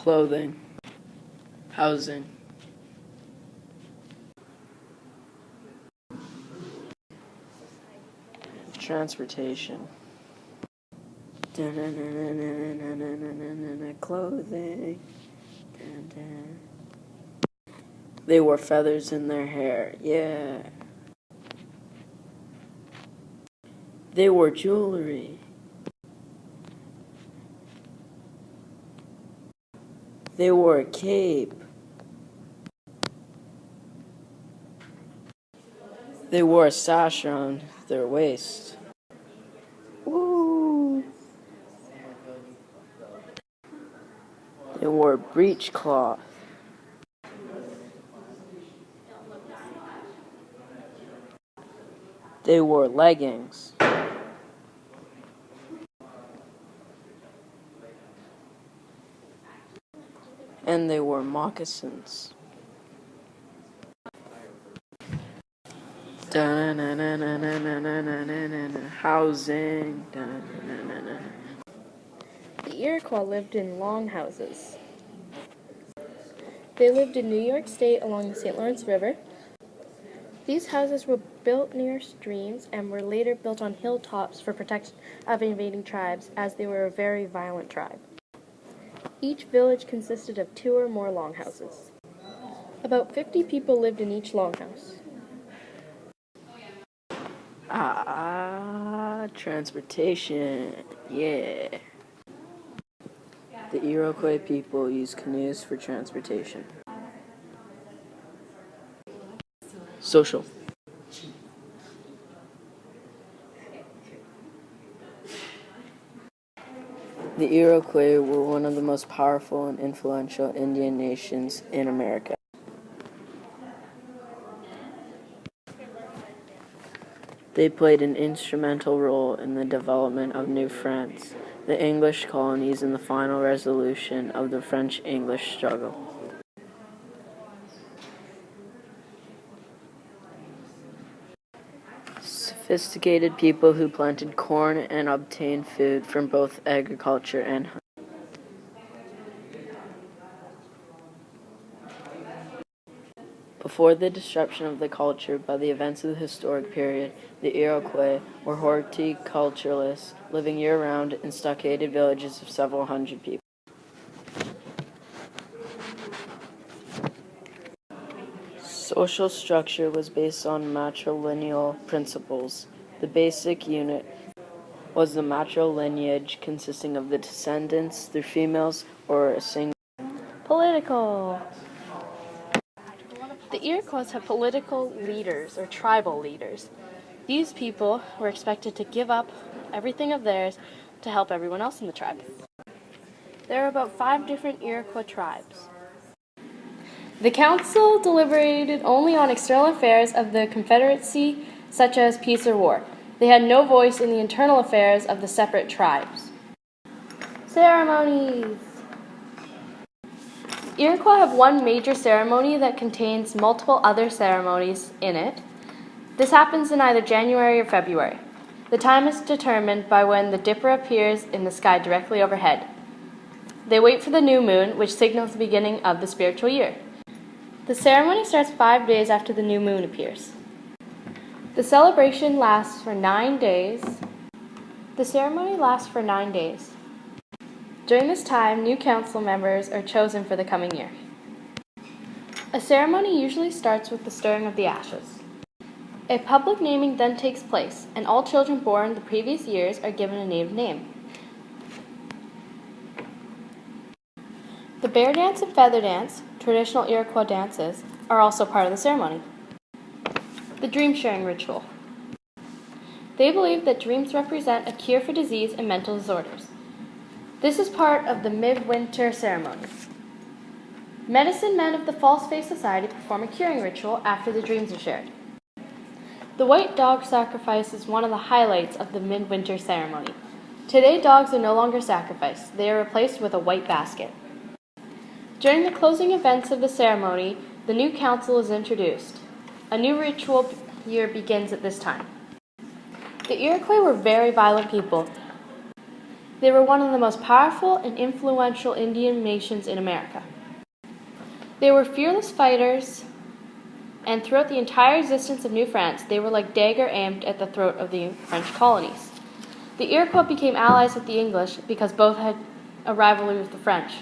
clothing, housing, transportation, clothing. They wore feathers in their hair, yeah. They wore jewelry. They wore a cape. They wore a sash around their waist. Woo! They wore breechcloth. They wore leggings. And they wore moccasins. Housing. The Iroquois lived in longhouses. They lived in New York State along the St. Lawrence River. These houses were built near streams and were later built on hilltops for protection of invading tribes, as they were a very violent tribe. Each village consisted of 2 or more longhouses. About 50 people lived in each longhouse. Transportation, yeah. The Iroquois people used canoes for transportation. Social. The Iroquois were one of the most powerful and influential Indian nations in America. They played an instrumental role in the development of New France, the English colonies, and the final resolution of the French-English struggle. Sophisticated people who planted corn and obtained food from both agriculture and hunting. Before the disruption of the culture by the events of the historic period, the Iroquois were horticulturalists living year-round in stockaded villages of several hundred people. Social structure was based on matrilineal principles. The basic unit was the matrilineage, consisting of the descendants through females or a single. Political. The Iroquois had political leaders, or tribal leaders. These people were expected to give up everything of theirs to help everyone else in the tribe. There are about 5 different Iroquois tribes. The council deliberated only on external affairs of the Confederacy, such as peace or war. They had no voice in the internal affairs of the separate tribes. Ceremonies. Iroquois have one major ceremony that contains multiple other ceremonies in it. This happens in either January or February. The time is determined by when the dipper appears in the sky directly overhead. They wait for the new moon, which signals the beginning of the spiritual year. The ceremony starts 5 days after the new moon appears. The celebration lasts for 9 days. The ceremony lasts for 9 days. During this time, new council members are chosen for the coming year. A ceremony usually starts with the stirring of the ashes. A public naming then takes place, and all children born the previous years are given a native name. The bear dance and feather dance, traditional Iroquois dances, are also part of the ceremony. The dream sharing ritual. They believe that dreams represent a cure for disease and mental disorders. This is part of the midwinter ceremony. Medicine men of the False Face Society perform a curing ritual after the dreams are shared. The white dog sacrifice is one of the highlights of the midwinter ceremony. Today, dogs are no longer sacrificed. They are replaced with a white basket. During the closing events of the ceremony, the new council is introduced. A new ritual year begins at this time. The Iroquois were very violent people. They were one of the most powerful and influential Indian nations in America. They were fearless fighters, and throughout the entire existence of New France, they were like dagger aimed at the throat of the French colonies. The Iroquois became allies with the English because both had a rivalry with the French.